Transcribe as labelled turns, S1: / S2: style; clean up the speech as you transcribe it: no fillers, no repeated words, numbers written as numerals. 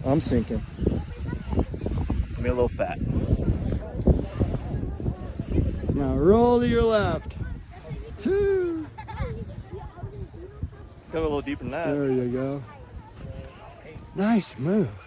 S1: I'm sinking.
S2: Give me a little fat.
S1: Now roll to your left. Whew.
S2: Go a little deeper than that.
S1: There you go. Nice move.